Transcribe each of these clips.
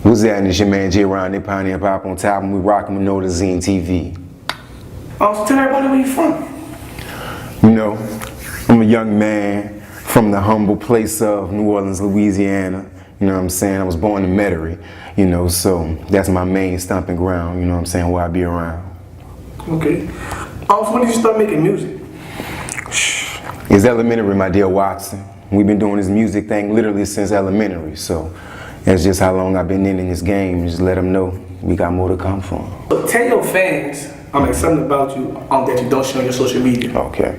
What's that? It's your man JayRon, they Pioneer Pop on top, and we rocking with Nolazine TV. So tell everybody where you from. You know, I'm a young man from the humble place of New Orleans, Louisiana. You know what I'm saying? I was born in Metairie, you know, so that's my main stomping ground, you know what I'm saying, where I be around. Okay. So when did you start making music? It's elementary, my dear Watson. We've been doing this music thing literally since elementary, so that's just how long I've been in this game. Just let them know we got more to come from. So tell your fans something about you that you don't show on your social media. Okay.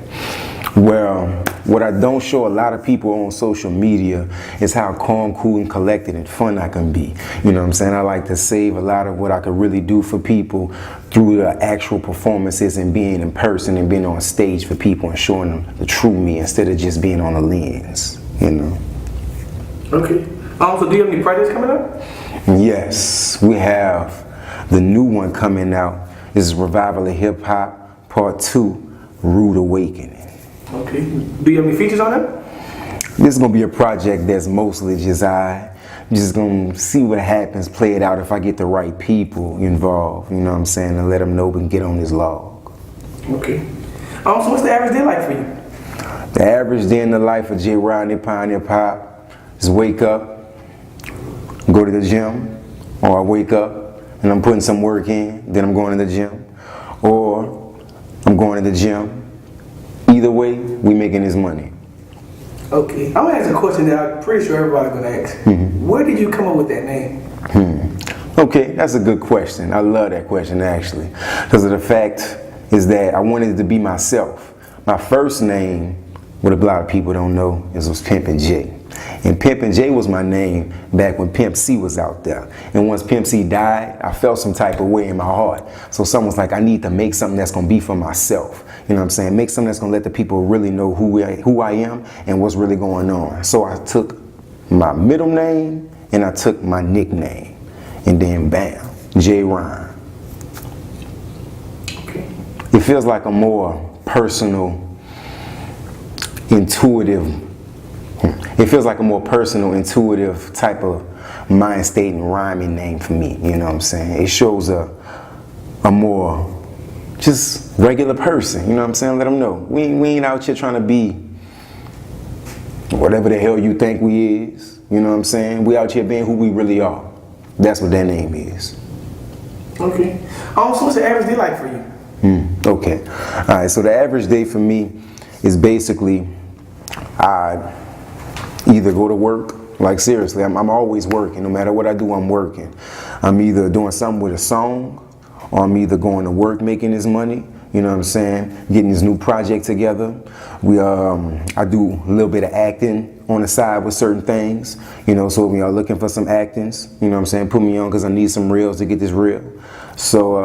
Well, what I don't show a lot of people on social media is how calm, cool, and collected and fun I can be. You know what I'm saying? I like to save a lot of what I could really do for people through the actual performances and being in person and being on stage for people and showing them the true me instead of just being on a lens, you know? Okay. So do you have any projects coming up? Yes, we have the new one coming out. This is Revival of Hip Hop, Part 2, Rude Awakening. Okay. Do you have any features on it? This is going to be a project that's mostly just I'm just going to see what happens, play it out if I get the right people involved, you know what I'm saying, and let them know we can get on this log. Okay. So what's the average day like for you? The average day in the life of JayRon, the Pioneer Pop, is wake up, go to the gym, or I wake up and I'm putting some work in, then I'm going to the gym, or I'm going to the gym. Either way, we making this money. Okay, I'm gonna ask a question that I'm pretty sure everybody's gonna ask. Where did you come up with that name? Okay, that's a good question. I love that question actually, because of the fact is that I wanted to be myself. My first name, what a lot of people don't know, was Pimpin' J. And Pimpin' J was my name back when Pimp C was out there. And once Pimp C died, I felt some type of way in my heart. So someone's like, I need to make something that's gonna be for myself. You know what I'm saying? Make something that's gonna let the people really know who I am and what's really going on. So I took my middle name and I took my nickname. And then bam, JayRon. Okay. It feels like a more personal, intuitive, type of mind state and rhyming name for me, you know what I'm saying? It shows a more just regular person, you know what I'm saying? Let them know. We ain't out here trying to be whatever the hell you think we is, you know what I'm saying? We out here being who we really are. That's what that name is. Okay. So what's the average day like for you? Okay. All right, so the average day for me is basically I either go to work, like seriously, I'm always working. No matter what I do, I'm working. I'm either doing something with a song, or I'm either going to work making this money, you know what I'm saying, getting this new project together. I do a little bit of acting on the side with certain things, you know, so we are looking for some actings, you know what I'm saying, put me on because I need some reels to get this reel. So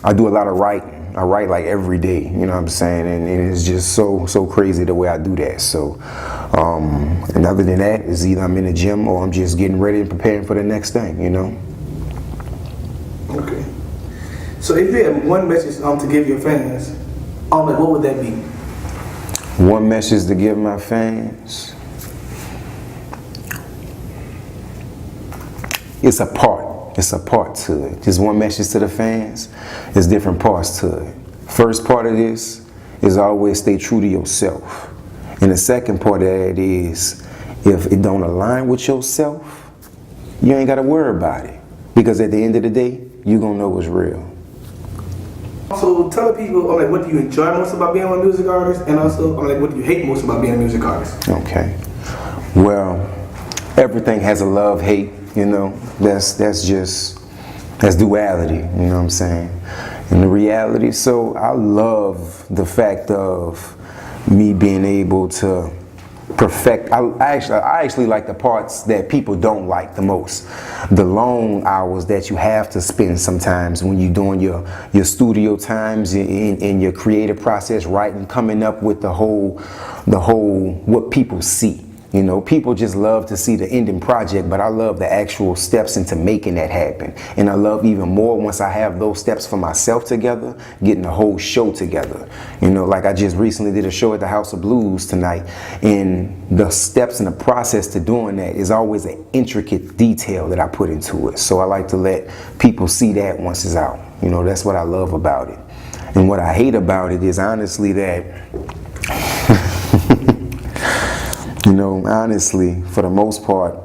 I do a lot of writing. I write like every day, you know what I'm saying, and it's just so crazy the way I do that. So, and other than that, is either I'm in the gym or I'm just getting ready and preparing for the next thing, you know. Okay. So if you had one message to give your fans, what would that be? One message to give my fans? It's a part to it. Just one message to the fans, there's different parts to it. First part of this is always stay true to yourself. And the second part of that is, if it don't align with yourself, you ain't got to worry about it. Because at the end of the day, you're going to know what's real. So tell the people, what do you enjoy most about being a music artist? And also, what do you hate most about being a music artist? Okay. Well, everything has a love-hate, you know. That's duality, you know what I'm saying? And the reality, so I love the fact of me being able to perfect. I actually like the parts that people don't like the most. The long hours that you have to spend sometimes when you're doing your studio times in your creative process, writing, coming up with the whole what people see. You know, people just love to see the ending project, but I love the actual steps into making that happen. And I love even more once I have those steps for myself together, getting the whole show together. You know, like I just recently did a show at the House of Blues tonight, and the steps and the process to doing that is always an intricate detail that I put into it. So I like to let people see that once it's out. You know, that's what I love about it. And what I hate about it is honestly that you know, honestly, for the most part,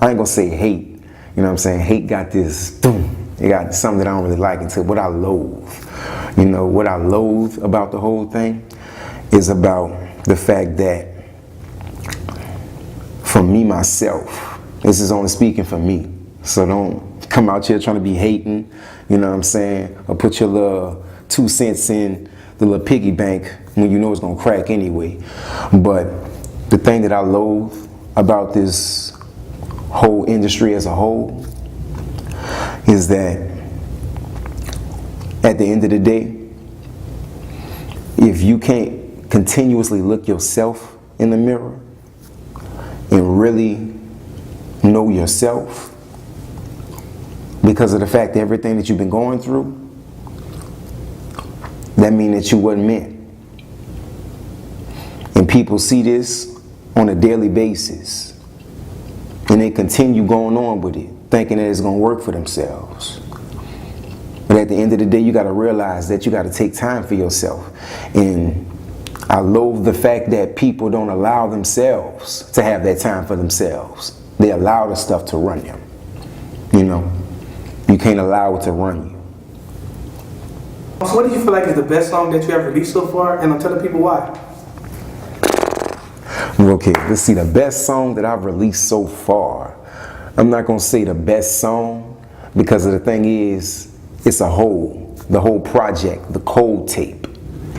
I ain't gonna say hate. You know what I'm saying? Hate got this, boom, it got something that I don't really like until what I loathe. You know, what I loathe about the whole thing is about the fact that for me, myself, this is only speaking for me. So don't come out here trying to be hating, you know what I'm saying? Or put your little 2 cents in the little piggy bank when you know it's gonna crack anyway. But the thing that I loathe about this whole industry as a whole is that at the end of the day, if you can't continuously look yourself in the mirror and really know yourself because of the fact that everything that you've been going through, that means that you wasn't meant. And people see this on a daily basis, and they continue going on with it, thinking that it's going to work for themselves. But at the end of the day, you got to realize that you got to take time for yourself. And I loathe the fact that people don't allow themselves to have that time for themselves. They allow the stuff to run them. You know, you can't allow it to run you. So what do you feel like is the best song that you have released so far? And I'm telling people why. Okay, let's see, the best song that I've released so far. I'm not going to say the best song because of the thing is, it's the whole project, the cold tape.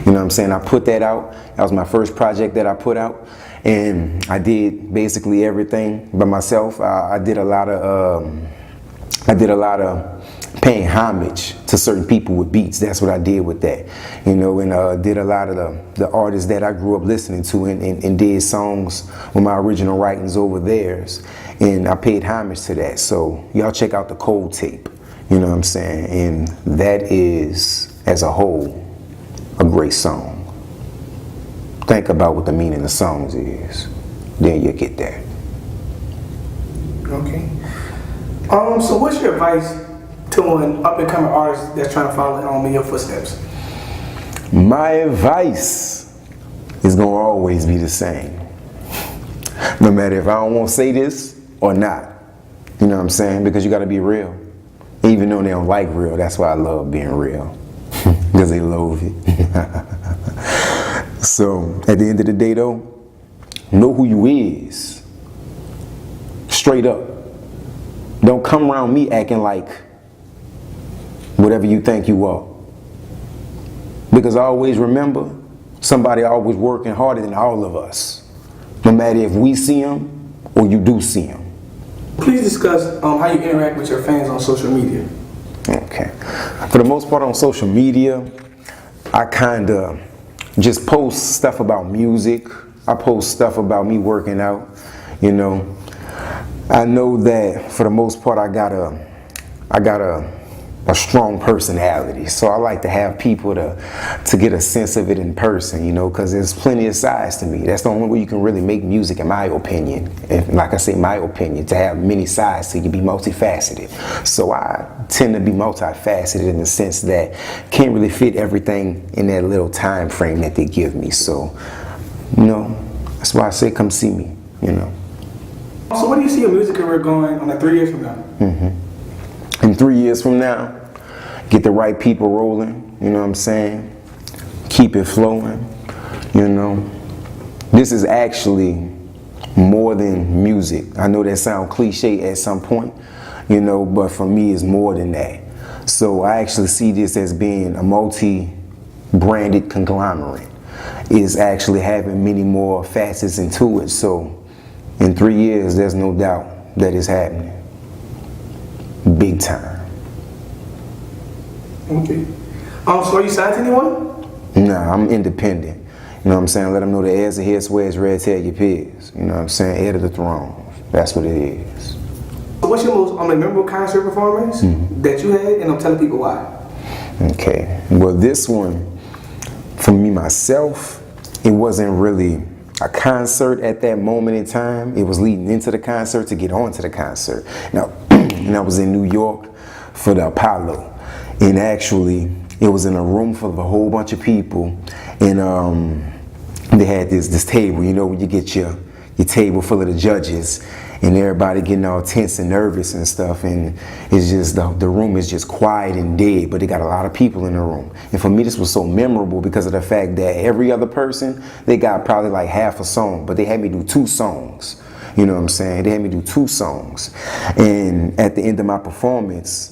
You know what I'm saying? I put that out. That was my first project that I put out. And I did basically everything by myself. I did a lot of paying homage to certain people with beats. That's what I did with that, you know, and did a lot of the artists that I grew up listening to and did songs with my original writings over theirs, and I paid homage to that. So y'all check out the cold tape, you know what I'm saying, and that is, as a whole, a great song. Think about what the meaning of the songs is, then you'll get that. Okay. So what's your advice to an up-and-coming artist that's trying to follow in your footsteps? My advice is going to always be the same. No matter if I don't want to say this or not. You know what I'm saying? Because you got to be real. Even though they don't like real, that's why I love being real. Because they loathe it. So, at the end of the day though, know who you is. Straight up. Don't come around me acting like whatever you think you are. Because I always remember, somebody always working harder than all of us. No matter if we see them or you do see them. Please discuss how you interact with your fans on social media. Okay. For the most part on social media, I kind of just post stuff about music. I post stuff about me working out, you know. I know that for the most part I got a strong personality, so I like to have people to get a sense of it in person, you know, because there's plenty of sides to me. That's the only way you can really make music, in my opinion. And like I say, my opinion, to have many sides so you can be multifaceted. So I tend to be multifaceted in the sense that can't really fit everything in that little time frame that they give me. So, you know, that's why I say come see me, you know. So where do you see your music career going on 3 years from now? In 3 years from now, get the right people rolling, you know what I'm saying? Keep it flowing, you know. This is actually more than music. I know that sounds cliche at some point, you know, but for me it's more than that. So I actually see this as being a multi-branded conglomerate. It's actually having many more facets into it. So in 3 years, there's no doubt that it's happening. Big time. Okay. So are you signed to anyone? Nah, I'm independent. You know what I'm saying? Let them know the heirs are here, swears, red, tell your peers. You know what I'm saying? Heir to the throne. That's what it is. So what's your most memorable concert performance that you had, and I'm telling people why? Okay. Well, this one, for me, myself, it wasn't really a concert at that moment in time. It was leading into the concert to get on to the concert. Now, and I was in New York for the Apollo. And actually, it was in a room full of a whole bunch of people. And they had this table, you know, when you get your table full of the judges and everybody getting all tense and nervous and stuff, and it's just the room is just quiet and dead, but they got a lot of people in the room. And for me, this was so memorable because of the fact that every other person, they got probably like half a song, but they had me do 2 songs. You know what I'm saying? They had me do 2 songs. And at the end of my performance,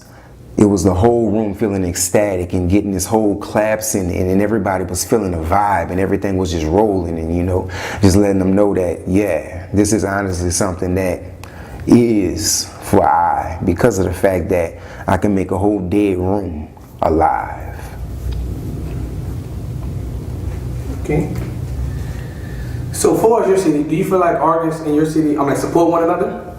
it was the whole room feeling ecstatic and getting this whole claps, and everybody was feeling the vibe, and everything was just rolling, and, you know, just letting them know that, yeah, this is honestly something that is for I, because of the fact that I can make a whole dead room alive. Okay. So far as your city, do you feel like artists in your city, support one another?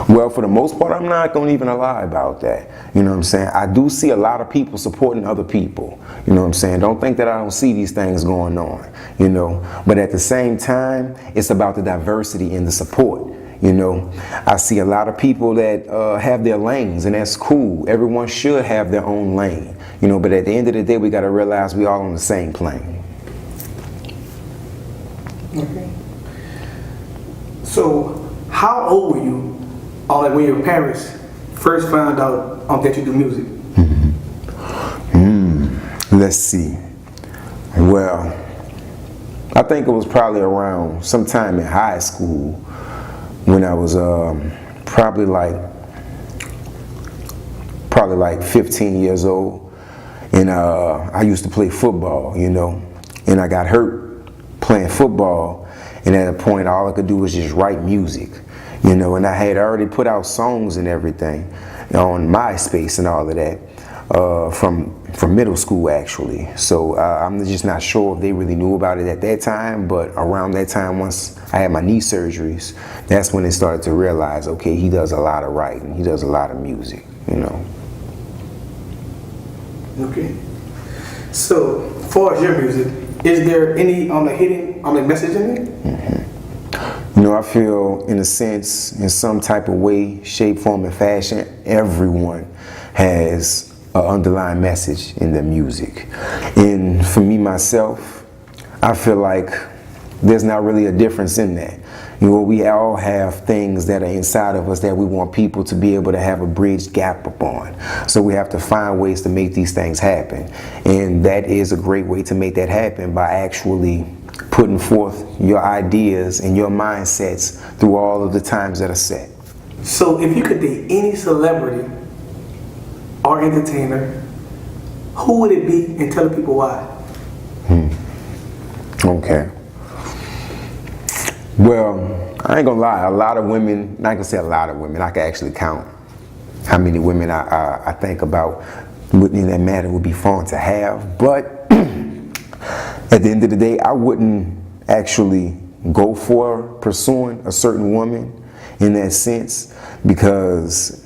Well, for the most part, I'm not going to even lie about that. You know what I'm saying? I do see a lot of people supporting other people. You know what I'm saying? Don't think that I don't see these things going on, you know. But at the same time, it's about the diversity and the support. You know, I see a lot of people that have their lanes, and that's cool. Everyone should have their own lane. You know, but at the end of the day, we got to realize we all on the same plane. Okay. So, how old were you when your parents first found out that you do music? Let's see. Well, I think it was probably around sometime in high school when I was probably like 15 years old, and I used to play football, you know, and I got hurt playing football, and at a point all I could do was just write music. You know, and I had already put out songs and everything on MySpace and all of that from middle school, actually. So I'm just not sure if they really knew about it at that time, but around that time, once I had my knee surgeries, that's when they started to realize, okay, he does a lot of writing, he does a lot of music, you know. Okay. So, as far as your music, is there any hidden message in it? You know, I feel, in a sense, in some type of way, shape, form, and fashion, everyone has an underlying message in their music. And for me, myself, I feel like there's not really a difference in that. You know, we all have things that are inside of us that we want people to be able to have a bridge gap upon. So we have to find ways to make these things happen. And that is a great way to make that happen, by actually putting forth your ideas and your mindsets through all of the times that are set. So if you could date any celebrity or entertainer, who would it be, and tell the people why? Okay. Well, I ain't gonna lie, a lot of women, not gonna say a lot of women, I can actually count how many women I think about in that matter would be fun to have, but at the end of the day, I wouldn't actually go for pursuing a certain woman in that sense, because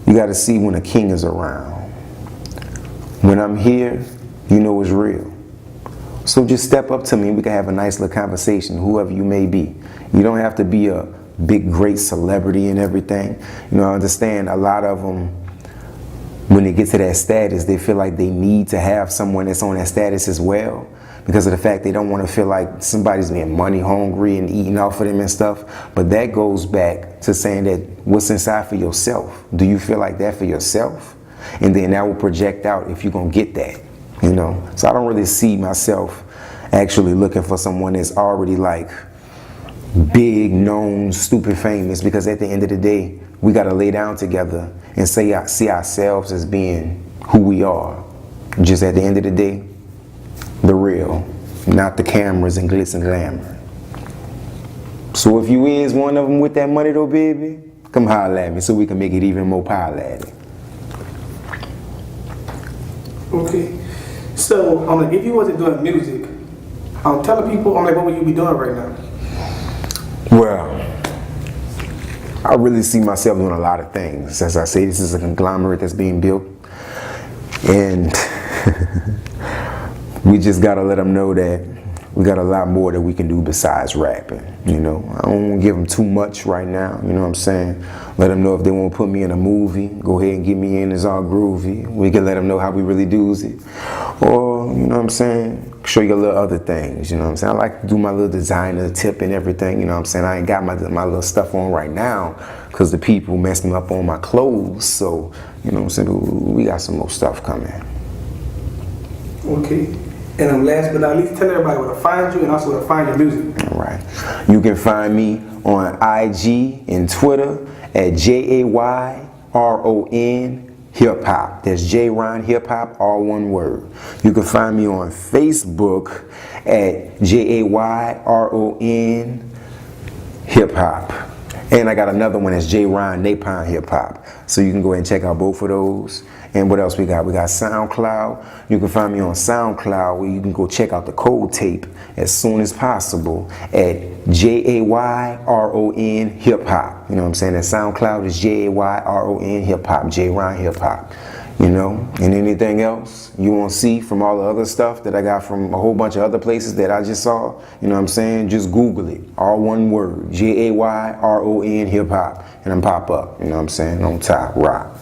you got to see when a king is around. When I'm here, you know it's real. So just step up to me and we can have a nice little conversation, whoever you may be. You don't have to be a big, great celebrity and everything. You know, I understand a lot of them, when they get to that status, they feel like they need to have someone that's on that status as well, because of the fact they don't want to feel like somebody's being money hungry and eating off of them and stuff. But that goes back to saying that what's inside for yourself. Do you feel like that for yourself? And then that will project out if you're going to get that, you know. So I don't really see myself actually looking for someone that's already like big, known, stupid famous, because at the end of the day, we got to lay down together and see ourselves as being who we are. Just at the end of the day, the real, not the cameras and glitz and glamour. So if you is one of them with that money though, baby, come holler at me so we can make it even more pile-laddy. Okay. So, if you wasn't doing music, Tell the people, I'm like, what will you be doing right now? Well, I really see myself doing a lot of things. As I say, this is a conglomerate that's being built. And we just gotta let them know that we got a lot more that we can do besides rapping. You know, I don't want to give them too much right now. You know what I'm saying? Let them know if they want to put me in a movie, go ahead and get me in. It's all groovy. We can let them know how we really do it. Or, you know what I'm saying? Show you a little other things. You know what I'm saying? I like to do my little designer tip and everything. You know what I'm saying? I ain't got my little stuff on right now because the people messed me up on my clothes. So, you know what I'm saying? We got some more stuff coming. Okay. And last but not least, tell everybody where to find you and also where to find your music. All right. You can find me on IG and Twitter at JayRon Hip Hop. That's JayRon Hip Hop, all one word. You can find me on Facebook at JayRon Hip Hop. And I got another one that's JayRon Napalm Hip Hop. So you can go ahead and check out both of those. And what else we got? We got SoundCloud. You can find me on SoundCloud where you can go check out the code tape as soon as possible at JayRon Hip Hop. You know what I'm saying? That SoundCloud is JayRon Hip Hop, JayRon Hip Hop. You know, and anything else you want to see from all the other stuff that I got from a whole bunch of other places that I just saw, you know what I'm saying? Just Google it. All one word, JayRon Hip Hop, and then pop up. You know what I'm saying? On top, rock.